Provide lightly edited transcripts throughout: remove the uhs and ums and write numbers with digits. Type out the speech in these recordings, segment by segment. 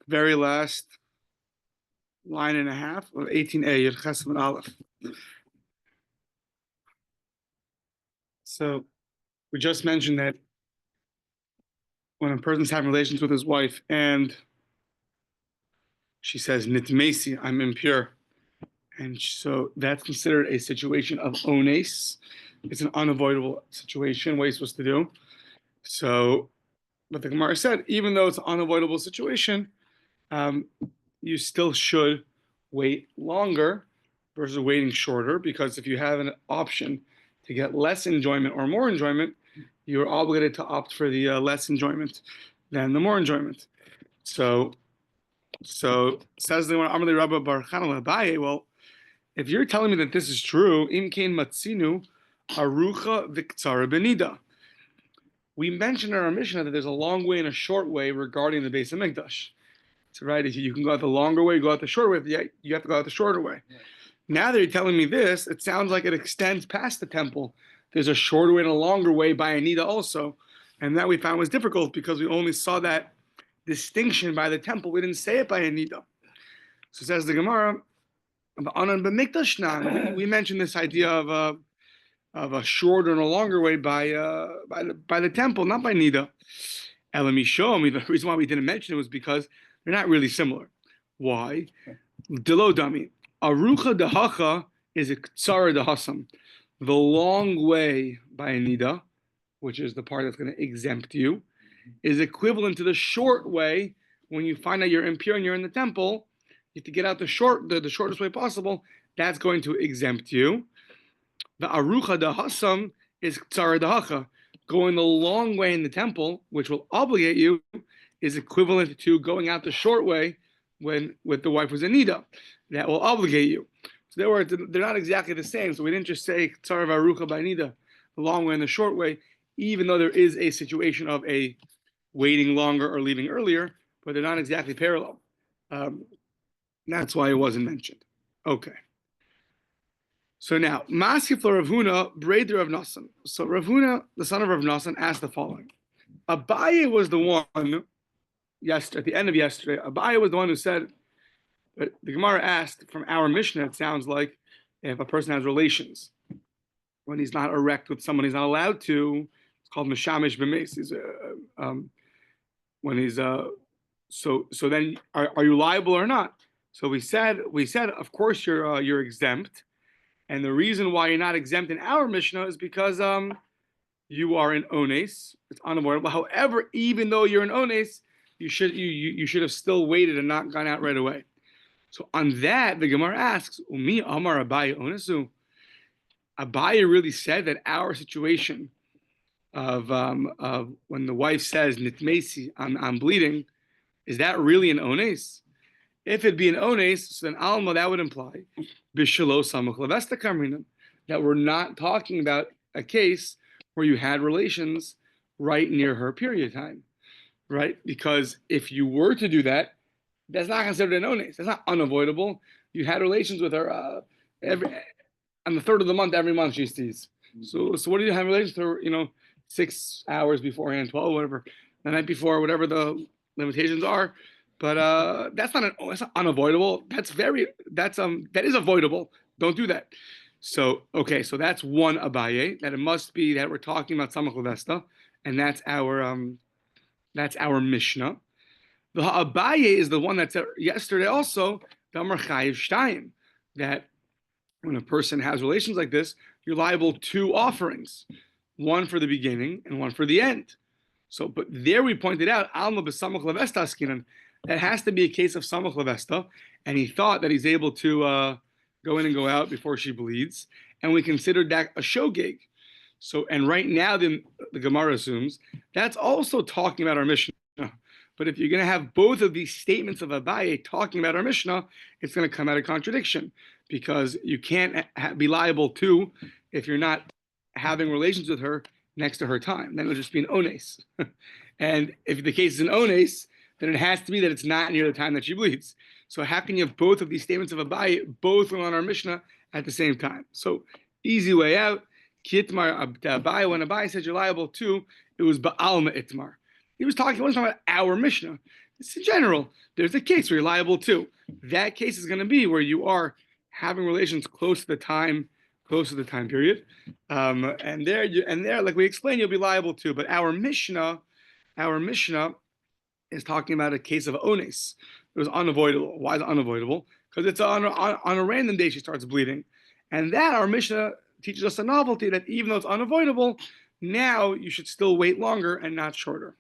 very last line and a half of 18a, Yud Ches Amud Aleph. So we just mentioned that when a person's having relations with his wife and she says, Nitmesi, I'm impure. And so that's considered a situation of ones. It's an unavoidable situation. What are you supposed to do? So, but the Gemara said, even though it's an unavoidable situation, you still should wait longer versus waiting shorter, because if you have an option to get less enjoyment or more enjoyment, you're obligated to opt for the less enjoyment than the more enjoyment. So says the one, Amrli Rabba Bar Chanal Abaye, well, if you're telling me that this is true, Im Kain Matzinu Arucha Viktsara Benida. We mentioned in our Mishnah that there's a long way and a short way regarding the Beis Hamikdash. So right, you can go out the longer way, go out the shorter way, but you have to go out the shorter way. Yeah. Now that you're telling me this, it sounds like it extends past the temple. There's a shorter way and a longer way by Anida also. And that we found was difficult because we only saw that distinction by the temple. We didn't say it by Anida. So says the Gemara, we mentioned this idea of a shorter and a longer way by the temple, not by Nida. The reason why we didn't mention it was because they're not really similar. Why? Delo dami. Arucha dehacha is a ktsara dehasam. The long way by Nida, which is the part that's going to exempt you, is equivalent to the short way when you find out you're impure and you're in the temple. You have to get out the shortest way possible. That's going to exempt you. The arucha dehasam is ktsara dehacha. Going the long way in the temple, which will obligate you, is equivalent to going out the short way when with the wife was in Nida. That will obligate you. So they're not exactly the same. So we didn't just say ktsara v'arucha by Nida, the long way and the short way, even though there is a situation of a waiting longer or leaving earlier, but they're not exactly parallel. That's why it wasn't mentioned. Okay. So now, Maskif Rav Huna, Breder Rav Nassan. So Rav Huna, the son of Rav Nassan, asked the following. Abaye was the one, at the end of yesterday, Abaye was the one who said, the Gemara asked, from our Mishnah, it sounds like if a person has relations, when he's not erect with someone he's not allowed to, it's called Meshamish B'meis. When he's, so then, are you liable or not? So we said, of course you're exempt. And the reason why you're not exempt in our Mishnah is because you are in ones. It's unavoidable. However, even though you're in ones, you should have still waited and not gone out right away. So on that, the Gemara asks, Umi Amar Abaye onesu. Abaye really said that our situation of when the wife says Nitmesi, I'm bleeding, is that really an ones? If it'd be an ones, so then Alma, that would imply that we're not talking about a case where you had relations right near her period time, right? Because if you were to do that, that's not considered an ones. That's not unavoidable. You had relations with her on the third of the month, every month she sees. So what do you have relations with her? 6 hours beforehand, 12, whatever, the night before, whatever the limitations are. But that's not unavoidable. That is avoidable. Don't do that. So okay, so that's one Abaye, that it must be that we're talking about Samach Levesta, and that's our Mishnah. The Abaye is the one that said yesterday also, Damar Chayiv Shtayim, that when a person has relations like this, you're liable 2 offerings, one for the beginning and one for the end. So, but there we pointed out Alma b'Samach Levesta askinan. That has to be a case of Samach Levesta, and he thought that he's able to go in and go out before she bleeds, and we considered that a shogeg. So, and right now the Gemara assumes that's also talking about our Mishnah. But if you're going to have both of these statements of Abaye talking about our Mishnah, it's going to come out of contradiction, because you can't be liable to if you're not having relations with her next to her time. Then it'll just be an ones. And if the case is an ones, then it has to be that it's not near the time that she bleeds. So how can you have both of these statements of Abaye, both on our Mishnah at the same time? So easy way out. Kitmar Abaye, when Abaye said you're liable to, it was Ba'alma Itmar. He wasn't talking about our Mishnah. It's in general. There's a case where you're liable too. That case is going to be where you are having relations close to the time period, and there, like we explained, you'll be liable too. But our Mishnah is talking about a case of ones. It was unavoidable. Why is it unavoidable? Because it's on a random day she starts bleeding, and that our Mishnah teaches us a novelty that even though it's unavoidable, now you should still wait longer and not shorter.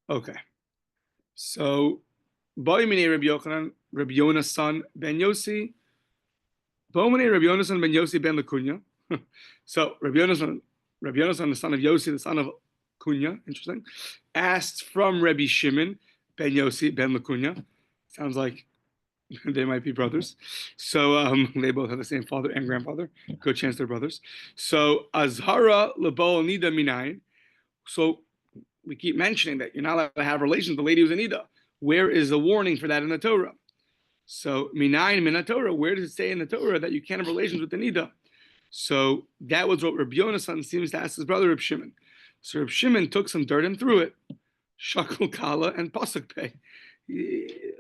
Okay. So, Boimine Rabbi Yochanan, Rabbi Yona's son Ben Yossi, Boimine Rabbi Yona's son Ben Yossi Ben Lakunya. So, Rabbi Yona's son, the son of Yossi, the son of Kunya, interesting, asked from Rabbi Shimon Ben Yossi Ben Lakunya. Sounds like they might be brothers. So, they both have the same father and grandfather. Good chance they're brothers. So, Azhara Lebo Nida Minayin. So, we keep mentioning that you're not allowed to have relations with the lady who's an Ida. Where is the warning for that in the Torah? So, Minayin Min Torah, where does it say in the Torah that you can't have relations with the Nida? So, that was what Rabbi Yona's son seems to ask his brother Reb Shimon. So, Reb Shimon took some dirt and threw it. Shakal Kala and Pasuk Pei.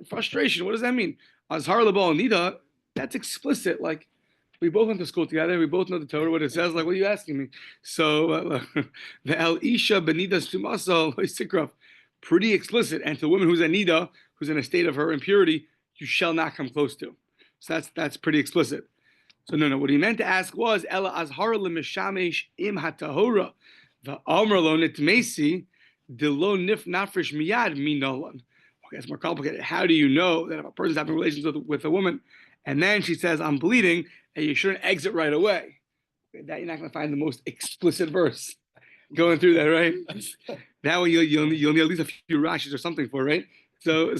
Frustration, what does that mean? Azhar Labal Nida, that's explicit. Like, we both went to school together. We both know the Torah, what it says. Like, what are you asking me? So, the El Isha Benida Stumasa Sikraf, pretty explicit. And to a woman who's a Nida, who's in a state of her impurity, you shall not come close to. So that's pretty explicit. So no, what he meant to ask was Ela Azhar Lemishamesh Im Hatahora, the Amr Lo Nitmesi, De Lo Nif Nafresh Miyad Minolan. Okay, it's more complicated. How do you know that if a person's having relations with a woman, and then she says, I'm bleeding, and you shouldn't exit right away? That you're not going to find the most explicit verse going through that, right? That way you'll need at least a few Rashis or something for, right? So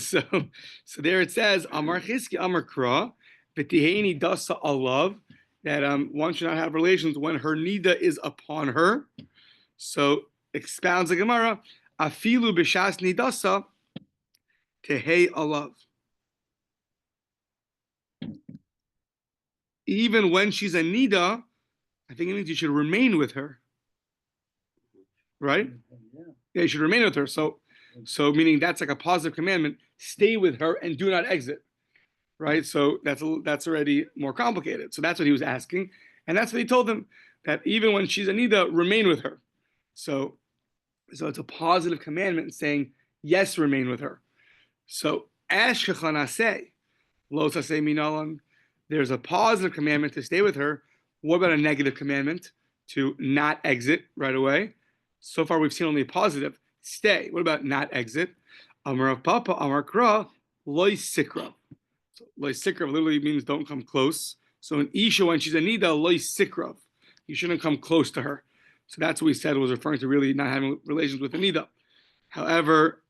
there it says, Amar Chizki Amar Kra, V'tiheni Dasa Alav, that one should not have relations when her nida is upon her. So expounds the Gemara, Afilu B'shas Nidasa, Tehei Alav. Even when she's a nida, I think it means you should remain with her, right? Yeah, you should remain with her. So meaning that's like a positive commandment. Stay with her and do not exit, right? So that's already more complicated. So that's what he was asking, and that's what he told him, that even when she's a nida, remain with her. So it's a positive commandment saying yes, remain with her. So ash kechanaseh lo taseh minalan. There's a positive commandment to stay with her. What about a negative commandment to not exit right away? So far, we've seen only a positive. Stay. What about not exit? Amar Papa, Amar Kra, loy sikra. So loy sikra literally means don't come close. So in Isha, when she's a nida, loy sikra. You shouldn't come close to her. So that's what we said was referring to really not having relations with a nida. However,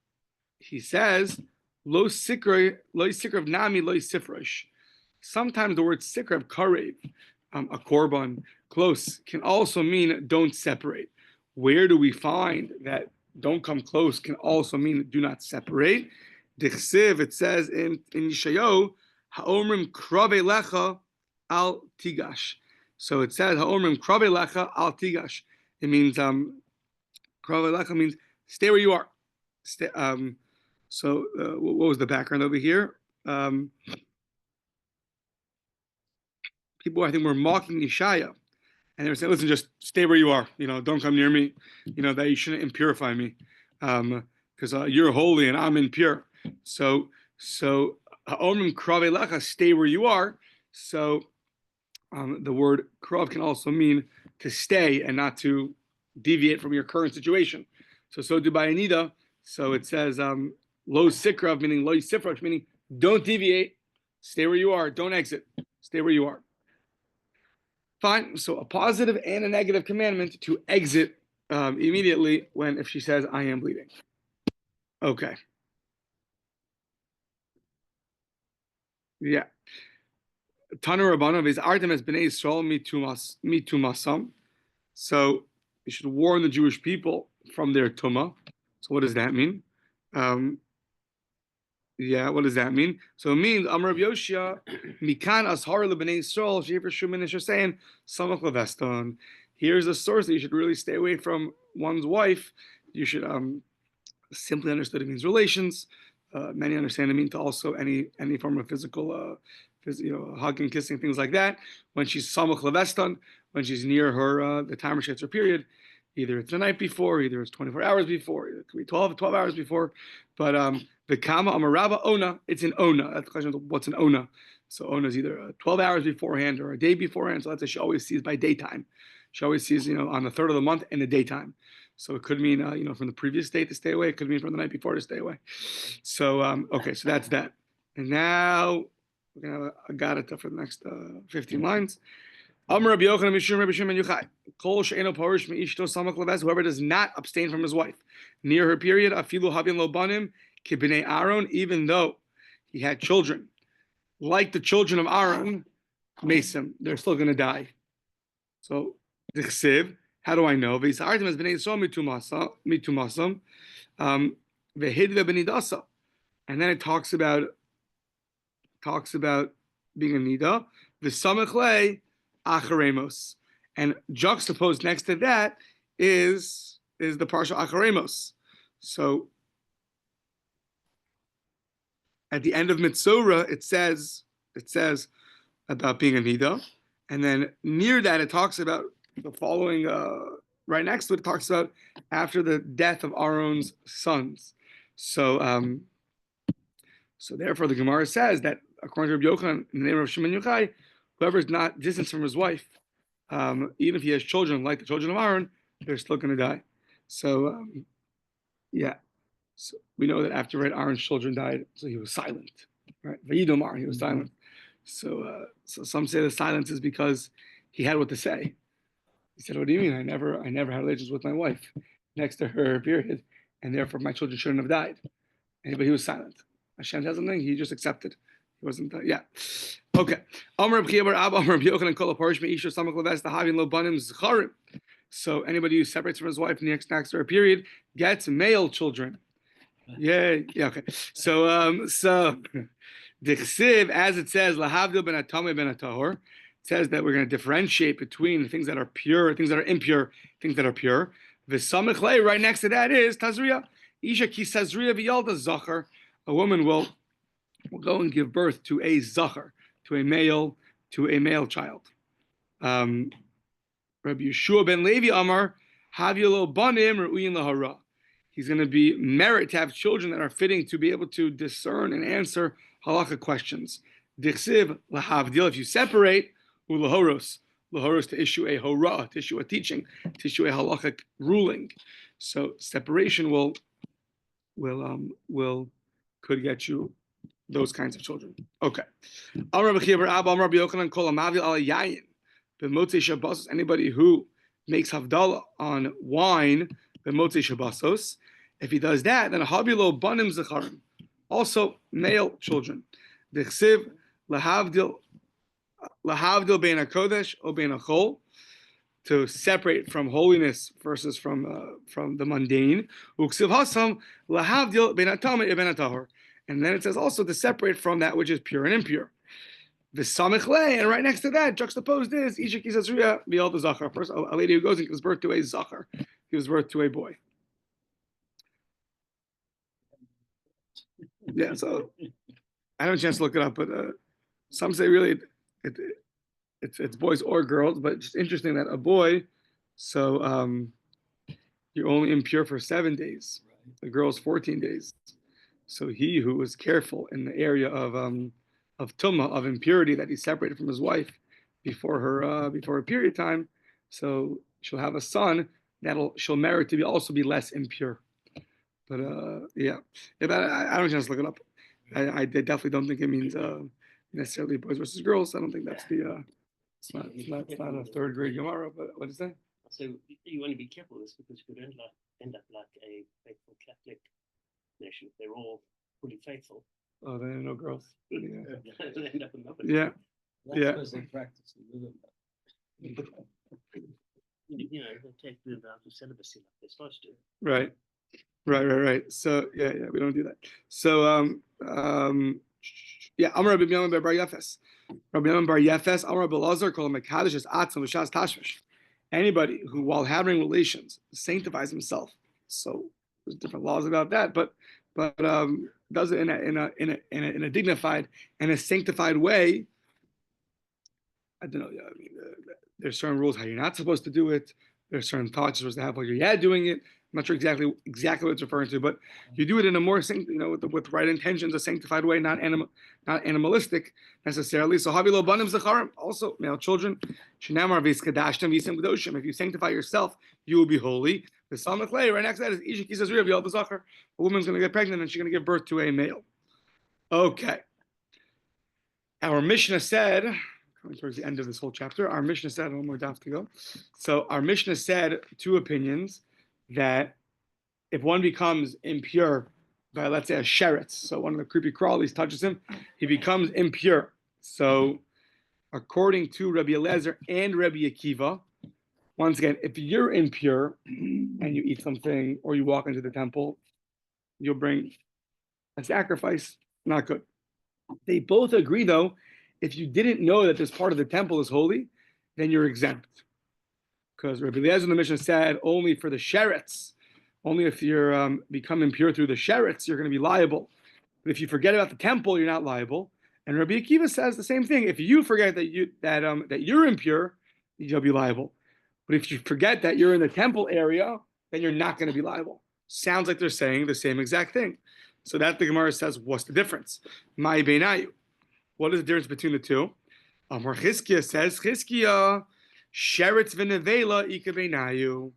he says, lo sikra nami loy sifresh. Sometimes the word sikra, karev, a korban, close, can also mean don't separate. Where do we find that don't come close can also mean do not separate? Dichsiv, it says in Yeshayahu, ha'omrim krave lecha al tigash. So it says ha'omrim krave lecha al tigash. It means krave lecha means stay where you are. What was the background over here? People, I think, were mocking Yeshaya, and they were saying, "Listen, just stay where you are. Don't come near me. That you shouldn't impurify me, because you're holy and I'm impure." So ha'omrim krave lecha, stay where you are. So the word krav can also mean to stay and not to deviate from your current situation. So do by anida. So it says lo sikrav, meaning lo sifrach, meaning don't deviate, stay where you are, don't exit, stay where you are. Fine. So a positive and a negative commandment to exit immediately if she says, I am bleeding. Okay. Yeah. Tanu Rabbanov is Artemis B'nai Yisrael mitumasam. So you should warn the Jewish people from their tumah. So what does that mean? What does that mean? So it means Amar Rav Yoshia Mikan Ashar LeBnei Yisrael Shefer Shumin is saying Samach Leveston. Here's a source that you should really stay away from one's wife. You should simply understood it means relations. Many understand it mean to also any form of physical, hugging, kissing, things like that. When she's samach levestan, when she's near her the time where she gets her period, either it's the night before, either it's 24 hours before, either it could be 12 hours before. But the kama amarava ona, it's an ona. That's the question of what's an ona. So ona is either 12 hours beforehand or a day beforehand. So that's what she always sees by daytime. She always sees, on the third of the month in the daytime. So it could mean, from the previous day to stay away. It could mean from the night before to stay away. So, okay, so that's that. And now we're going to have a garata for the next 15 lines. Whoever does not abstain from his wife near her period, even though he had children, like the children of Aaron, Mesim, they're still going to die. So, how do I know? And then it talks about being a nida. V'samechle acharemos, and juxtaposed next to that is the parsha acharemos. So at the end of Mitzorah, it says about being a nida, and then near that it talks about the following. Right next to it, talks about after the death of Aaron's sons. So therefore, the Gemara says that according to Rabbi Yochanan, in the name of Shimon Yochai, whoever is not distanced from his wife, even if he has children like the children of Aaron, they're still going to die. So, so we know that after Aaron's children died, so he was silent. Right, Vayidom Aaron, he was silent. So some say the silence is because he had what to say. He said, "What do you mean? I never had relations with my wife next to her period, and therefore my children shouldn't have died." But he was silent. Hashem said something, he just accepted. He wasn't. Okay. So anybody who separates from his wife next to her period gets male children. Yeah. Okay. So Dichsiv, as it says, lahavdil ben atame ben atahor. It says that we're going to differentiate between things that are pure, things that are impure, things that are pure. V'samechle, right next to that is tazriya. Isha ki tazriya v'yalda zachar. A woman will go and give birth to a zachar, to a male child. Rabbi Yeshua ben Levi Amar, Havyalo banim ru'in lahara. He's going to be merit to have children that are fitting to be able to discern and answer halakha questions. Dichsiv lahavdil, if you separate, ulahoros to issue a hora, to issue a teaching, to issue a halakhic ruling. So separation could get you those kinds of children. Okay. Anybody who makes havdalah on wine, if he does that, then habilo banim zecharim, also male children. Dichsiv lahavdil bein hakodesh o bein hachol, to separate from holiness versus from the mundane. Uksiv hasam lahavdil bein hatame ben hatahor, and then it says also to separate from that which is pure and impure. V'samechle, and right next to that, juxtaposed is Isha ki tazriya v'yalda zachar. First, a lady who goes and gives birth to a zachar, gives birth to a boy. Yeah, so I don't have a chance to look it up, but some say really it's boys or girls, but it's interesting that a boy, so you're only impure for 7 days. The girl's 14 days. So he who was careful in the area of tumma, of impurity, that he separated from his wife before her period time, so she'll have a son she'll merit to also be less impure. But but I don't just look it up. I definitely don't think it means necessarily boys versus girls. I don't think that's the. It's not a third grade Gemara. But what is that? So you want to be careful with this because you could end up like a faithful Catholic nation. They're all fully faithful. Oh, then there are no girls. Yeah. They'll end up in Yeah. That's because they practice the rhythm. They take the vows of celibacy like they're supposed to. Right. So we don't do that. So Amar Rabbi Yomi bar Yefes. Rabbi Yomi bar Yefes, Amar Rabbi Lazar, called him Mekadosh es Atzon v'Shas Tashmish. Anybody who, while having relations, sanctifies himself. So there's different laws about that, but does it in a dignified and a sanctified way, I don't know. I mean, there's certain rules how you're not supposed to do it. There's certain thoughts you're supposed to have while you're doing it. I'm not sure exactly what it's referring to, but you do it in a more, with right intentions, a sanctified way, not animalistic necessarily. So havi lo banim zacharim, also male children. Shenamar v'искadashtem v'isem kedoshim. If you sanctify yourself, you will be holy. The Samach Lei, right next to that is Isha Kisas Riv Yal B'Zachar. A woman's going to get pregnant and she's going to give birth to a male. Okay. Our Mishnah said, coming towards the end of this whole chapter, our Mishnah said, one more daf to go. So our Mishnah said two opinions, that if one becomes impure by, let's say, a sheretz, so one of the creepy crawlies touches him, he becomes impure. So according to Rabbi Eliezer and Rabbi Akiva, once again, if you're impure and you eat something or you walk into the temple, you'll bring a sacrifice. Not good. They both agree, though, if you didn't know that this part of the temple is holy, then you're exempt. Because Rabbi Eliezer in the Mishnah said only for the sheretz, only if you're become impure through the sheretz, you're going to be liable. But if you forget about the temple, you're not liable. And Rabbi Akiva says the same thing. If you forget that you're impure, you'll be liable. But if you forget that you're in the temple area, then you're not going to be liable. Sounds like they're saying the same exact thing. So that the Gemara says, what's the difference? Mai beinayu. What is the difference between the two? Amar Chizkiah says, Chizkiah, sheretz v'nevela ika beinayu.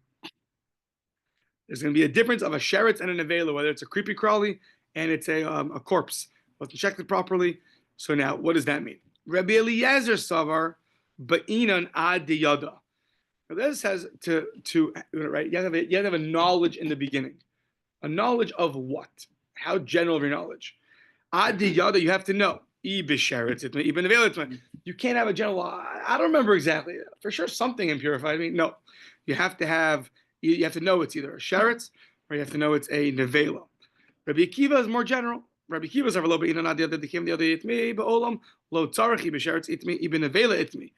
There's going to be a difference of a sheretz and a nevela, whether it's a creepy crawly and it's a corpse. Wasn't checked properly. So now, what does that mean? Rabbi Eliezer savar ba'inan ad diyada. This says to right. You have to have a knowledge in the beginning. A knowledge of what? How general of your knowledge? Ad diyada, you have to know. You can't have a general. I don't remember exactly. For sure, something impurified me. No, you have to have. You have to know it's either a sheretz or you have to know it's a nevela. Rabbi Akiva is more general. Rabbi Akiva is a lo be'inan ad diyada became the other itmi be'olam lo tzarich b'sheretz itmi ibn nevela itmi.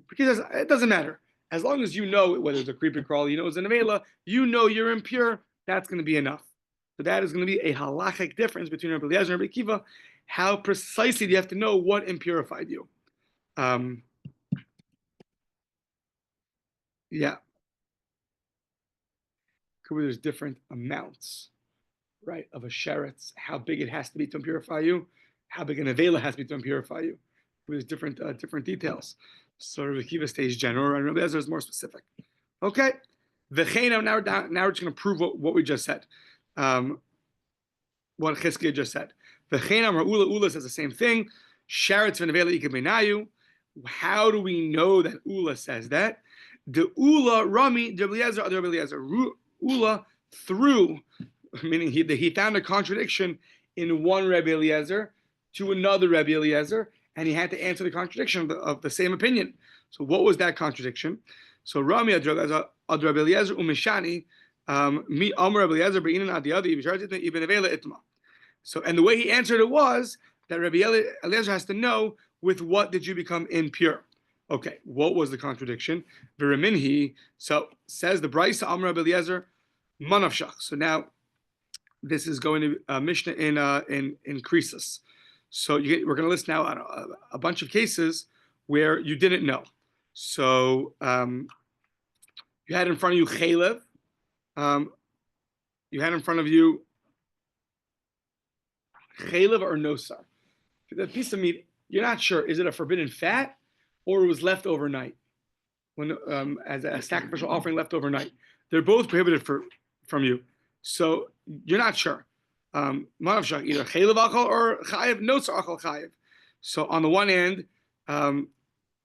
Because it doesn't matter. As long as you know whether it's a creepy crawl, you know it's a nevela, you know you're impure, that's going to be enough. So that is going to be a halachic difference between Rabbi Eliezer and Rabbi Akiva. How precisely do you have to know what impurified you? Yeah. There's different amounts, right, of a sheretz, how big it has to be to impurify you, how big an nevela has to be to impurify you. There's different details. So Rabbi Akiva stays general, and Rabbi Eliezer is more specific. Okay, now we're just going to prove what we just said, what Chizkiah just said. Ula says the same thing. Sheretz v'nevela ika beinayu. How do we know that Ula says that? The Ula Rami Rabbi Eliezer, other Rabbi Eliezer. Ula through, meaning he found a contradiction in one Rabbi Eliezer to another Rabbi Eliezer, and he had to answer the contradiction of the same opinion. So what was that contradiction? So Rami ad Rabbi Eliezer umishani mi amar Rabbi Eliezer be'inan ad yadi ibn nevela itma. So and the way he answered it was that Rabbi Eliezer has to know with what did you become impure. Okay, what was the contradiction? V'reminhi. So says the Brisa Amar Rabbi Eliezer manavshach. So now this is going to Mishnah in Krisus. So we're going to list now a bunch of cases where you didn't know. So you had in front of you chaylev. You had in front of you chaylev or nosar. The piece of meat, you're not sure. Is it a forbidden fat or it was left overnight? When as a sacrificial offering left overnight. They're both prohibited from you. So you're not sure. Either chaylev achal or chayev nosar achal chayev. So on the one hand,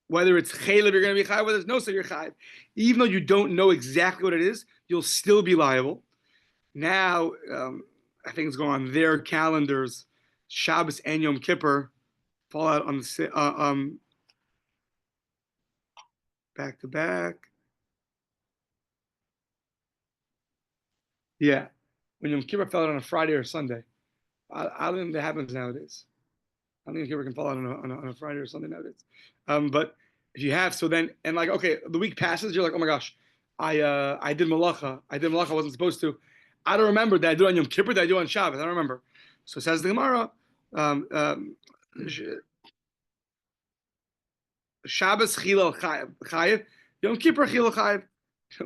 whether it's chaylev, you're going to be chayev, whether it's nosar, you're chayev. Even though you don't know exactly what it is, you'll still be liable. Now, I think it's going on their calendars. Shabbos and Yom Kippur fall out on the back to back. Yeah, when Yom Kippur fell out on a Friday or Sunday. I don't think that happens nowadays. I don't think Yom Kippur can fall out on a Friday or Sunday nowadays. But if you have, so then, and like, okay, the week passes, you're like, oh my gosh, I did malacha. I wasn't supposed to. I don't remember. Did I do it on Yom Kippur? Did I do it on Shabbos? I don't remember. So says the Gemara, Shabbos Chilal Chayev, Yom Kippur Chilal Chayev.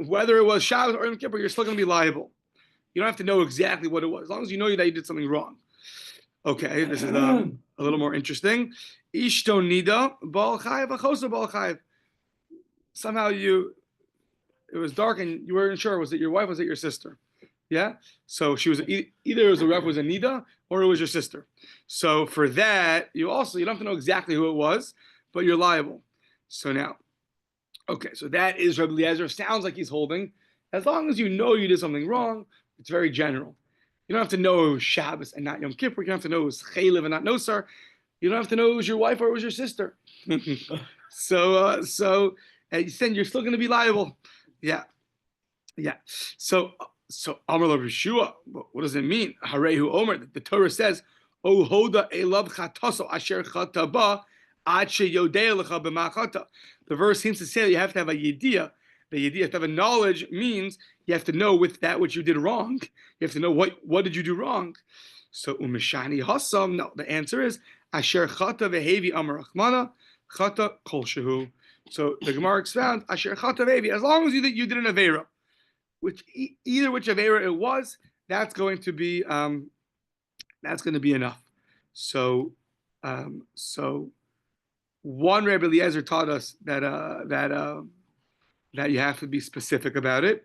Whether it was Shabbos or Yom Kippur, you're still going to be liable. You don't have to know exactly what it was, as long as you know that you did something wrong. Okay, this is a little more interesting. Ishto nida bal chayev achosa bal chayev. Somehow it was dark and you weren't sure. Was it your wife? Was it your sister? Yeah. So she was either it was a nida or it was your sister. So for that, you don't have to know exactly who it was, but you're liable. So now, okay, so that is Rabbi Eliezer. Sounds like he's holding. As long as you know you did something wrong, it's very general. You don't have to know it was Shabbos and not Yom Kippur. You don't have to know it was Chaylev and not Nosar. You don't have to know it was your wife or it was your sister. So then you're still going to be liable. Yeah. So Amar Rabbi Yeshua, what does it mean? Harehu Omer. The Torah says, "O hoda elav chataso asher chataba ad sheyodei lecha b'machata." The verse seems to say that you have to have a yediyah. The yediyah, to have a knowledge, means you have to know with that which you did wrong. You have to know what did you do wrong. So umeshani hasam. No, the answer is asher chata vehevi amar achmana chata kol shehu. So the Gemara expounds asher chata vehevi. As long as you did an avera, either which avera it was, that's going to be enough. So one Rabbi Eliezer taught us that you have to be specific about it.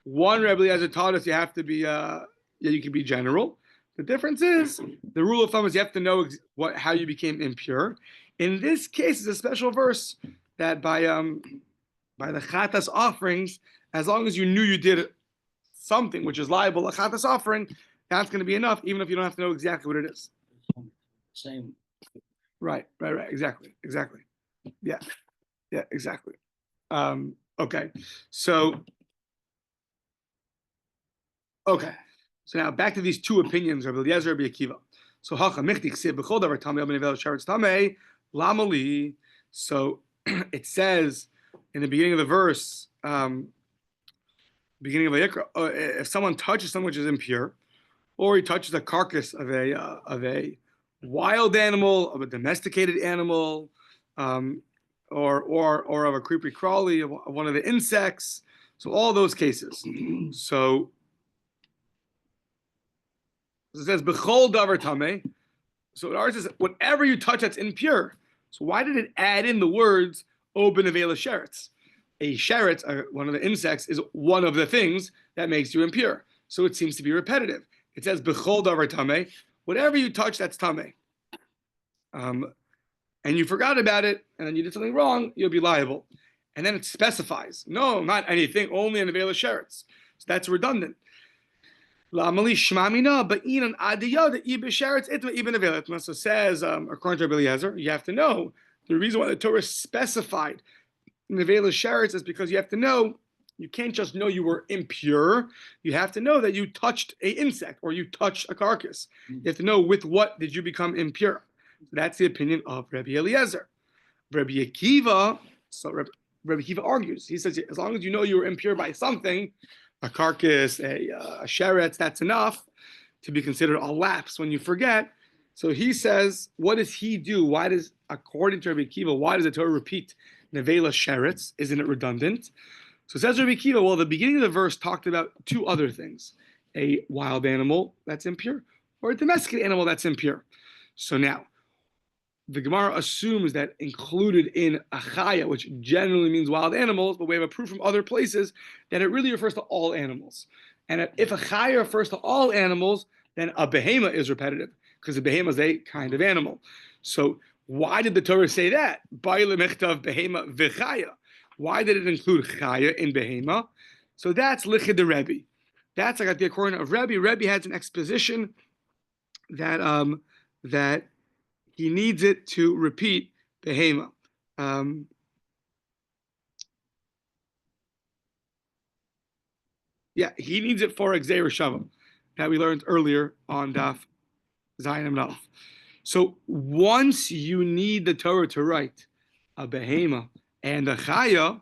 One Rabbi Eliezer taught us you have to be you can be general. The difference is the rule of thumb is you have to know how you became impure. In this case, it's a special verse that by the chatas offerings, as long as you knew you did something which is liable, a chatas offering, that's going to be enough, even if you don't have to know exactly what it is. Same. Right. Exactly. Yeah, exactly. Okay. So now back to these two opinions, Rabbi Eliezer, Rabbi Akiva. So So it says in the beginning of the verse, beginning of Vayikra, if someone touches something which is impure, or he touches a carcass of a wild animal, of a domesticated animal, or of a creepy crawly, of one of the insects. So all those cases. So it says b'chol davar tameh. So ours says whatever you touch that's impure. So why did it add in the words o b'nevela sheretz? A sheretz, one of the insects, is one of the things that makes you impure. So it seems to be repetitive. It says b'chol davar tameh. Whatever you touch, that's tameh. And you forgot about it, and then you did something wrong, you'll be liable. And then it specifies, no, not anything, only an avela sheretz. So that's redundant. So it says, according to Rabbi Eliezer, you have to know the reason why the Torah specified an avela sheretz is because you have to know, you can't just know you were impure, you have to know that you touched an insect or you touched a carcass. You have to know with what did you become impure. That's the opinion of Rabbi Eliezer. Rabbi Akiva argues. He says, as long as you know you were impure by something, a carcass, a sheretz, that's enough to be considered a lapse when you forget. So he says, what does he do? According to Rabbi Akiva, why does the Torah repeat nevela sheretz? Isn't it redundant? So says Rabbi Akiva, well, the beginning of the verse talked about two other things: a wild animal that's impure, or a domesticated animal that's impure. So now, the Gemara assumes that included in achaya, which generally means wild animals, but we have a proof from other places that it really refers to all animals. And if achaya refers to all animals, then a behema is repetitive, because a behema is a kind of animal. So why did the Torah say that? Behema v'chaya. Why did it include chaya in behema? So that's lichid the Rebbe. That's like at the according of Rebbe. Rebbe has an exposition that he needs it to repeat behema. He needs it for Gzeir Shavuot that we learned earlier on Daf Zayin and Aleph. So once you need the Torah to write a behema and a chaya,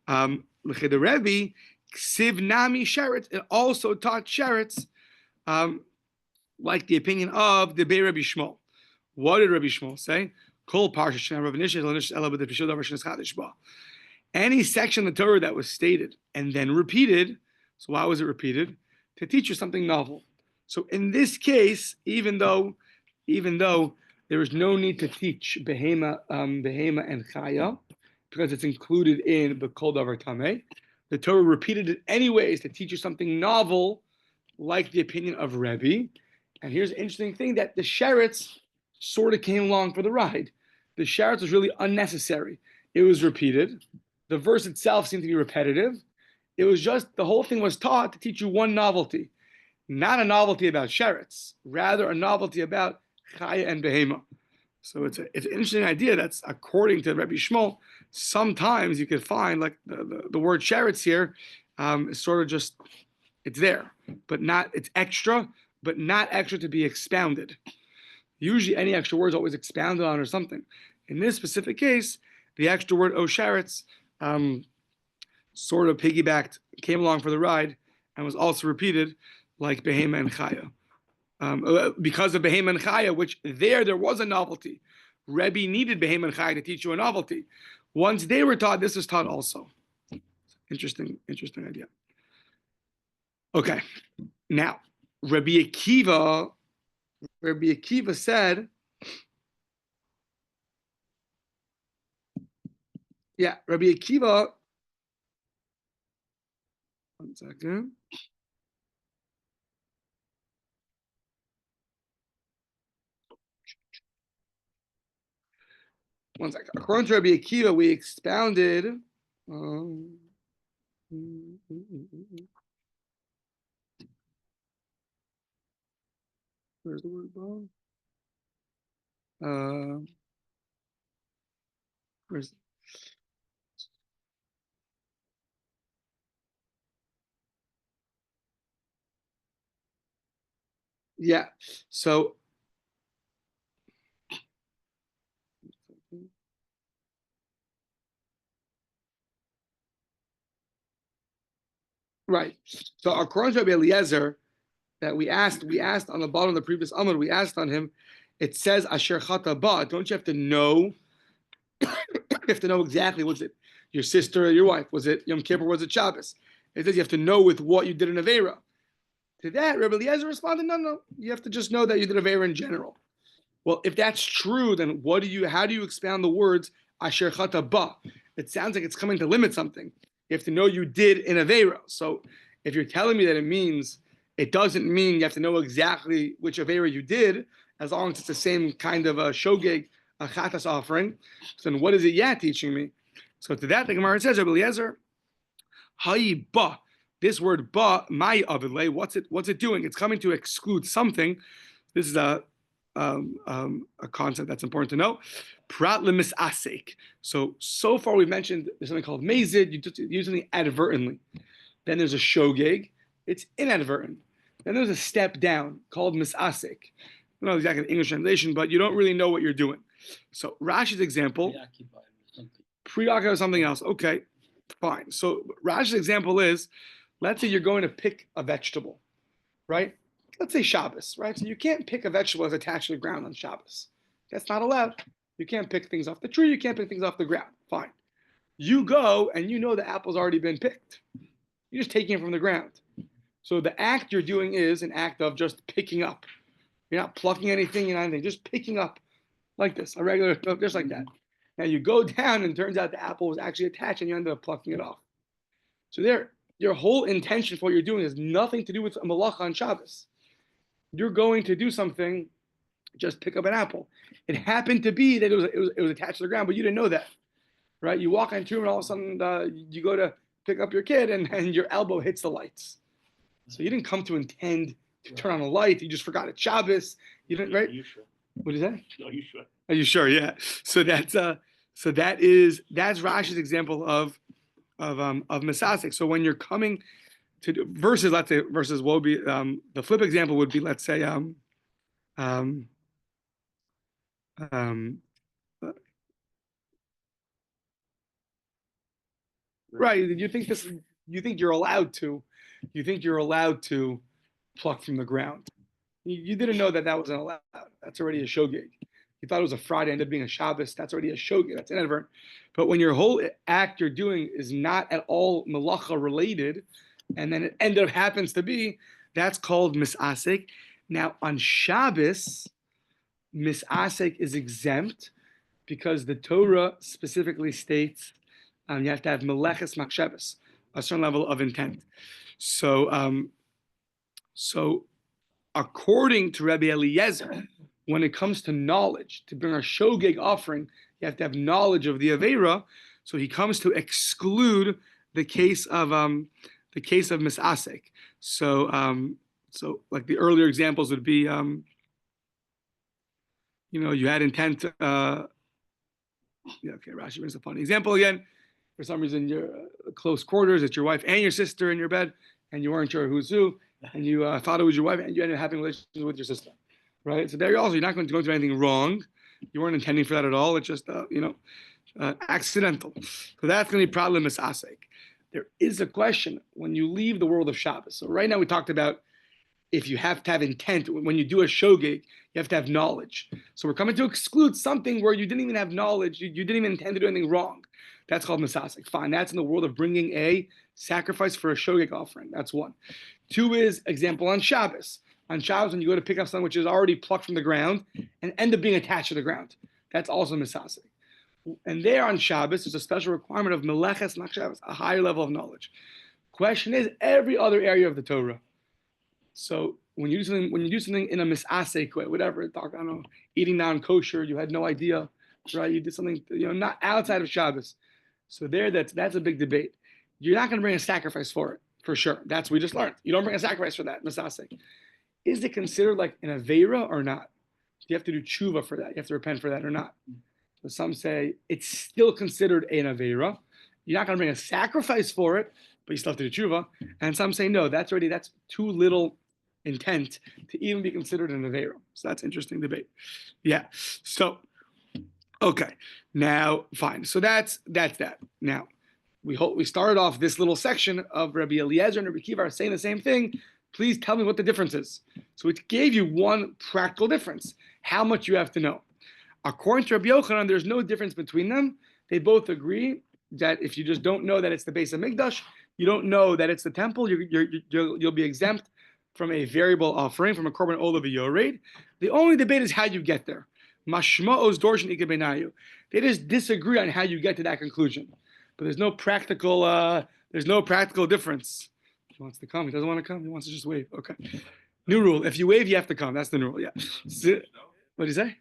l'chid the Rebbe, ksiv nami sheretz, it also taught sheretz. like the opinion of the Bei Rabbi Shmuel. What did Rabbi Shmuel say? Kol parsha Rav Nishis lo nishis ela b'dei davar shenis chadish ba. Any section of the Torah that was stated and then repeated. So why was it repeated? To teach you something novel. So in this case, even though there is no need to teach behema and chaya because it's included in the kol davar tameh, the Torah repeated it anyways to teach you something novel, like the opinion of Rebbe. And here's an interesting thing, that the sheretz sort of came along for the ride. The sheretz was really unnecessary. It was repeated. The verse itself seemed to be repetitive. It was just, the whole thing was taught to teach you one novelty. Not a novelty about sheretz, rather a novelty about chaya and behema. So it's an interesting idea that's, according to Rabbi Shmuel, sometimes you could find like the word sheretz here is sort of just, it's there, but not, it's extra, but not extra to be expounded. Usually any extra word is always expounded on or something. In this specific case, the extra word sheretz sort of piggybacked, came along for the ride, and was also repeated like behema and chaya. Because of behema and chaya, which there was a novelty. Rebbe needed behema and chaya to teach you a novelty. Once they were taught, this is taught also. Interesting idea. Okay, now Rabbi Akiva said, Rabbi Akiva. One second. According to Rabbi Akiva, we expounded. Where's the word bomb? Where's so right. So according to Rabbi Eliezer, that we asked on the bottom of the previous Amud, we asked on him, it says Asher Chata Ba. Don't you have to know? You have to know exactly, was it your sister or your wife? Was it Yom Kippur? Was it Shabbos? It says you have to know with what you did an Aveira. To that, Rabbi Eliezer responded, no. You have to just know that you did Aveira in general. Well, if that's true, then how do you expound the words Asher Chata Ba? It sounds like it's coming to limit something. You have to know you did in Aveira. So if you're telling me that it doesn't mean you have to know exactly which Aveira you did, as long as it's the same kind of a shogeg, a chatas offering. So then what is it teaching me? So to that, the Gemara says, Rabbi Eliezer, Hayi ba. This word ba, my avidle, what's it doing? It's coming to exclude something. This is a concept that's important to know. Prat lemisasek. So far we've mentioned there's something called mazid. You use something advertently. Then there's a shogeg. It's inadvertent. Then there's a step down called misasek. I don't know exactly the English translation, but you don't really know what you're doing. So Rashi's example, preoccupied with something else. Okay, fine. So Rashi's example is, let's say you're going to pick a vegetable, right? Let's say Shabbos, right? So you can't pick a vegetable that's attached to the ground on Shabbos. That's not allowed. You can't pick things off the tree. You can't pick things off the ground. Fine. You go and you know the apple's already been picked. You're just taking it from the ground. So the act you're doing is an act of just picking up. You're not plucking anything, just picking up like this, a regular, just like that. Now you go down and it turns out the apple was actually attached and you ended up plucking it off. So your whole intention for what you're doing has nothing to do with a malacha on Shabbos. You're going to do something, just pick up an apple. It happened to be that it was attached to the ground, but you didn't know that, right? You walk into a room and all of a sudden you go to pick up your kid and your elbow hits the lights. So you didn't come to intend to turn on a light. You just forgot it's Shabbos. You didn't, right? Are you sure? What is that? Are you sure? Are you sure? Yeah. So that's Rashi's example of misasek. So when you're coming to do, versus, let's say, versus what would be the flip example would be, let's say right, you think you're allowed to pluck from the ground. You didn't know that wasn't allowed. That's already a shogeg. You thought it was a Friday, ended up being a Shabbos. That's already a shogeg. That's inadvertent. But when your whole act you're doing is not at all malacha related, and then it ended up happens to be, that's called misasek. Now on Shabbos, misasek is exempt because the Torah specifically states you have to have meleches machshavos, a certain level of intent. So, so according to Rabbi Eliezer, when it comes to knowledge, to bring a shogeg offering, you have to have knowledge of the Aveira. So he comes to exclude the case of misasek. So, so like the earlier examples would be, you had intent. Yeah, okay, Rashi brings a funny example again. For some reason, you're close quarters. It's your wife and your sister in your bed, and you weren't sure who's who, and you thought it was your wife, and you ended up having relations with your sister, right? So there you're not going to go through anything wrong. You weren't intending for that at all. It's just, accidental. So that's going to be problem misasek. There is a question when you leave the world of Shabbos. So right now we talked about if you have to have intent when you do a shogeg, you have to have knowledge. So we're coming to exclude something where you didn't even have knowledge. You didn't even intend to do anything wrong. That's called misasek. Fine. That's in the world of bringing a sacrifice for a shogeg offering. That's one. Two is example on Shabbos. On Shabbos, when you go to pick up something which is already plucked from the ground and end up being attached to the ground, that's also misasek. And there on Shabbos, there's a special requirement of meleches machshavos, a higher level of knowledge. Question is every other area of the Torah. So when you do something in a misasek way, whatever, I don't know, eating non-kosher, you had no idea, right? You did something, not outside of Shabbos. So there, that's a big debate. You're not going to bring a sacrifice for it, for sure. That's what we just learned. You don't bring a sacrifice for that, misasek. Is it considered like an aveira or not? Do you have to do tshuva for that? You have to repent for that or not? So some say it's still considered an aveira. You're not going to bring a sacrifice for it, but you still have to do tshuva. And some say no, that's too little intent to even be considered an aveira. So that's interesting debate. Yeah. So, okay. Now, fine. So that's that. Now, we started off this little section of Rabbi Eliezer and Rabbi Kiva are saying the same thing. Please tell me what the difference is. So it gave you one practical difference, how much you have to know. According to Rabbi Yochanan, there's no difference between them. They both agree that if you just don't know that it's the base of Mikdash, you don't know that it's the temple, you'll be exempt from a variable offering, from a korban olah v'yored. The only debate is how you get there. Mashma'os dorshin ikabenayu. They just disagree on how you get to that conclusion. But there's no practical difference. He wants to come. He doesn't want to come. He wants to just wave. Okay. New rule. If you wave, you have to come. That's the new rule. Yeah. What did he say?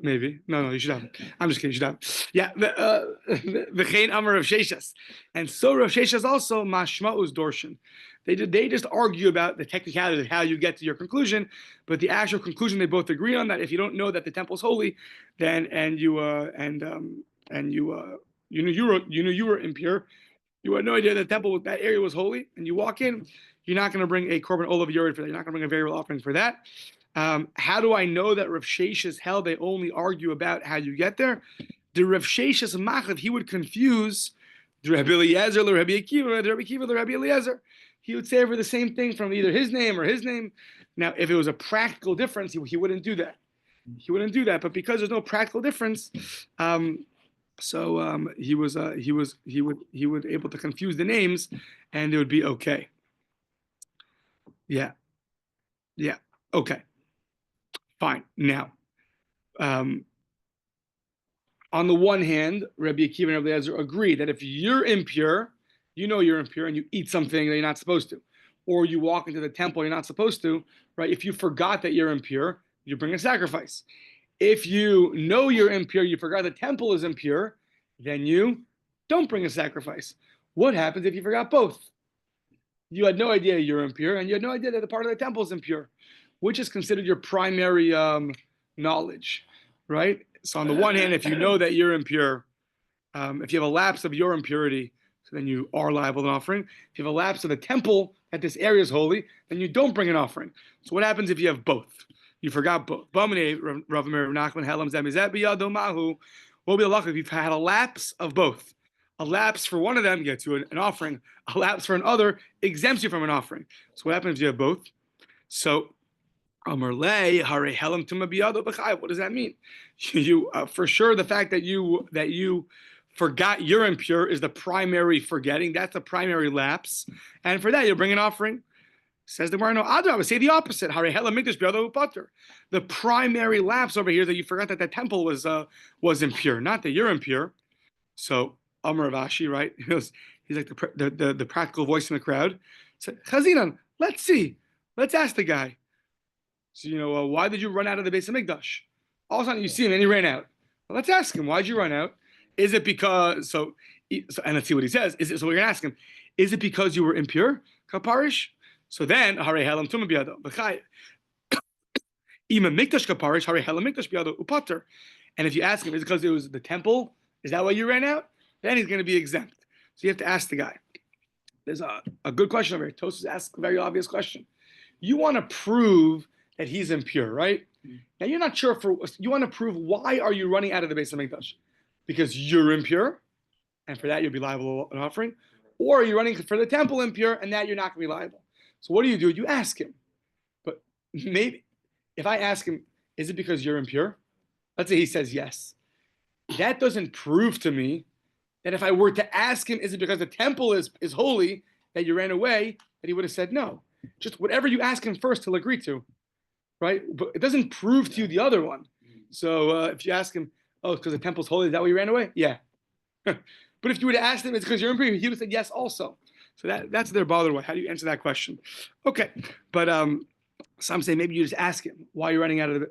Maybe. No, you should have. I'm just kidding. You should have. Yeah. V'chein amar Rav Sheshas. And so Rav Sheshas also mashma'us dorshin. They just argue about the technicality of how you get to your conclusion, but the actual conclusion they both agree on that if you don't know that the temple is holy, then you were impure. You had no idea that the temple, that area was holy, and you walk in, you're not going to bring a korban olah v'yored for that. You're not going to bring a variable offering for that. How do I know that Rav Sheshas held they only argue about how you get there? The Rav Sheshas machav, he would confuse the Rabbi Eliezer, the Rabbi Akiva, the Rabbi Akiva, the Rabbi Eliezer. He would say over the same thing from either his name or his name. Now, if it was a practical difference, he wouldn't do that. He wouldn't do that. But because there's no practical difference, he would able to confuse the names, and it would be okay. Yeah. Okay. Fine. Now, on the one hand, Rabbi Akiva and Rabbi Eliezer agree that if you're impure, you're impure, and you eat something that you're not supposed to, or you walk into the temple you're not supposed to, right? If you forgot that you're impure, you bring a sacrifice. If you know you're impure, you forgot the temple is impure, then you don't bring a sacrifice. What happens if you forgot both? You had no idea you're impure, and you had no idea that the part of the temple is impure. Which is considered your primary knowledge, right? So on the one hand, if you know that you're impure, if you have a lapse of your impurity, so then you are liable to an offering. If you have a lapse of the temple that this area is holy, then you don't bring an offering. So what happens if you have both? You forgot both. What will be the luck if you've had a lapse of both? A lapse for one of them gets you an offering. A lapse for another exempts you from an offering. So what happens if you have both? So, Amar lei hare helam tuma biyado b'chayav. What does that mean? You for sure the fact that you forgot you're impure is the primary forgetting. That's the primary lapse, and for that you bring an offering. Says the Gemara, no, I would say the opposite. Hare helam mikdash biyado upater. The primary lapse over here is that you forgot that the temple was impure, not that you're impure. So Amar Ravashi, right? He's like the practical voice in the crowd. So Chazinan, let's see. Let's ask the guy. So why did you run out of the base of Mikdash? All of a sudden you see him and he ran out. Well, let's ask him, why did you run out? Is it because and let's see what he says. So we're gonna ask him, is it because you were impure? Kaparish? So then Hare Helam Tuma Biyado B'Chayev. Ima Mikdash Kaparish, Hare Helam Mikdash Biyado Upater. And if you ask him, is it because it was the temple? Is that why you ran out? Then he's going to be exempt. So you have to ask the guy. There's a good question over here. Tosfos asks a very obvious question. You want to prove that he's impure, right? Now you're not sure you want to prove why are you running out of the base of Mikdash? Because you're impure, and for that you'll be liable an offering, or are you running for the temple impure, and that you're not going to be liable? So what do? You ask him. But maybe if I ask him, is it because you're impure? Let's say he says yes. That doesn't prove to me that if I were to ask him, is it because the temple is holy that you ran away, that he would have said no. Just whatever you ask him first, he'll agree to, right? But it doesn't prove to you the other one. So if you ask him, oh, because the temple's holy, is that why you ran away? Yeah. But if you would have asked him, it's because you're impure, he would have said yes also. So that's their bothered way. How do you answer that question? Okay, but some say maybe you just ask him why you're running out, and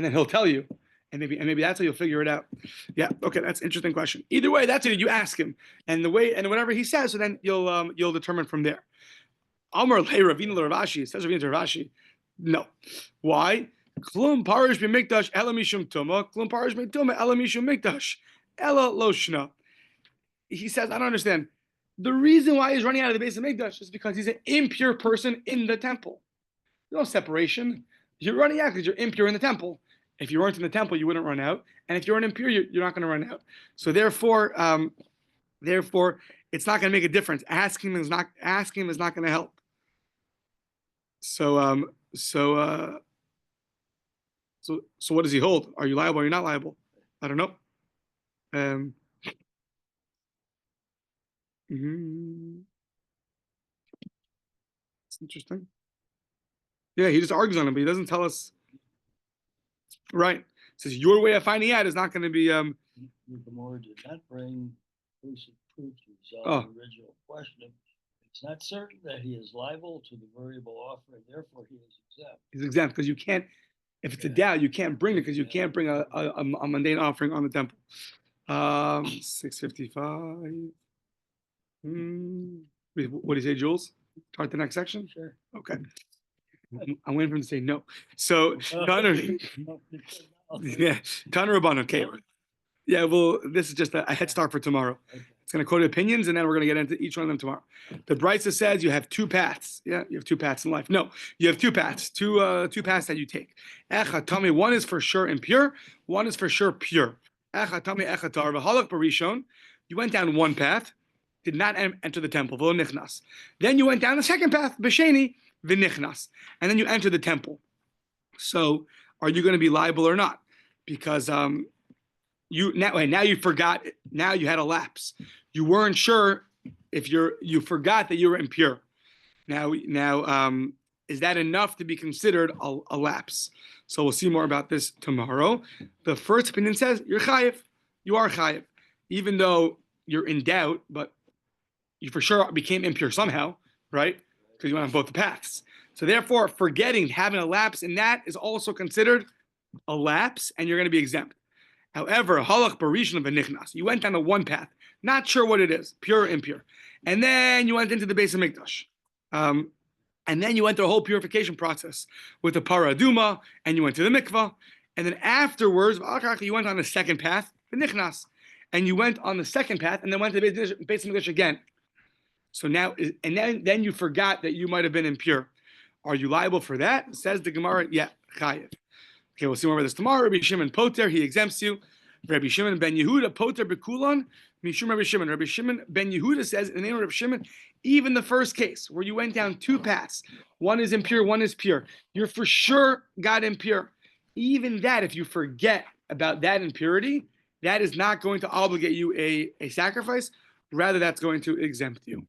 then he'll tell you. And maybe that's how you'll figure it out. Yeah, okay, that's an interesting question. Either way, that's it. You ask him, and whatever he says, so then you'll determine from there. Amar le Ravina le Ravashi, says Ravina to Ravashi, no. Why? Klum parish b'mikdash ela mishum tuma, klum parish b'tuma ela mishum mikdash, ela lo shna. He says, I don't understand. The reason why he's running out of the base of mikdash is because he's an impure person in the temple. There's no separation. You're running out because you're impure in the temple. If you weren't in the temple, you wouldn't run out, and if you're an impure, you're not going to run out. So therefore, it's not going to make a difference. Asking is not going to help. So what does he hold? Are you liable? Or you're not liable? I don't know. It's interesting. Yeah, he just argues on it, but he doesn't tell us. Right. Says your way of finding out is not going to be. The Gemara did not bring proof to resolve the original question. It's not certain that he is liable to the variable offering, therefore he is exempt. He's exempt because you can't. If it's a doubt, you can't bring it because you can't bring a mundane offering on the temple. 655. What do you say, Jules? Start the next section. Sure. Okay. I'm waiting for him to say no. So, Tanner Rabban, okay. Yeah, well, this is just a head start for tomorrow. Okay. It's going to quote opinions, and then we're going to get into each one of them tomorrow. The Brisa says you have two paths. Yeah, you have two paths in life. No, you have two paths. Two paths that you take. Echa, tell me, one is for sure impure, one is for sure pure. Echa, tell me, echa tar v'halach barishon. You went down one path, did not enter the temple, v'lo nichnas. Then you went down the second path, b'sheni, v'nichnas, and then you enter the temple. So, are you going to be liable or not? Because now you forgot. Now you had a lapse. You weren't sure if you forgot that you were impure. Now, is that enough to be considered a lapse? So we'll see more about this tomorrow. The first opinion says you're chayiv. You are chayiv, even though you're in doubt, but you for sure became impure somehow, right? Because you went on both the paths. So therefore, forgetting, having a lapse in that is also considered a lapse, and you're going to be exempt. However, halach barishon v'nichnas, you went down the one path, not sure what it is, pure or impure, and then you went into the base of mikdash, and then you went through a whole purification process with the paraduma, and you went to the mikvah, and then afterwards, you went on the second path, the nichnas, and you went on the second path, and then went to the base of mikdash again. So now, and then you forgot that you might have been impure. Are you liable for that? Says the Gemara, yeah, chayiv. Okay, we'll see more about this tomorrow. Rabbi Shimon Poter, he exempts you. Rabbi Shimon ben Yehuda poter bekulon mishum Rabbi Shimon. Rabbi Shimon ben Yehuda says in the name of Rabbi Shimon, even the first case where you went down two paths, one is impure, one is pure, you're for sure got impure. Even that, if you forget about that impurity, that is not going to obligate you a sacrifice. Rather, that's going to exempt you.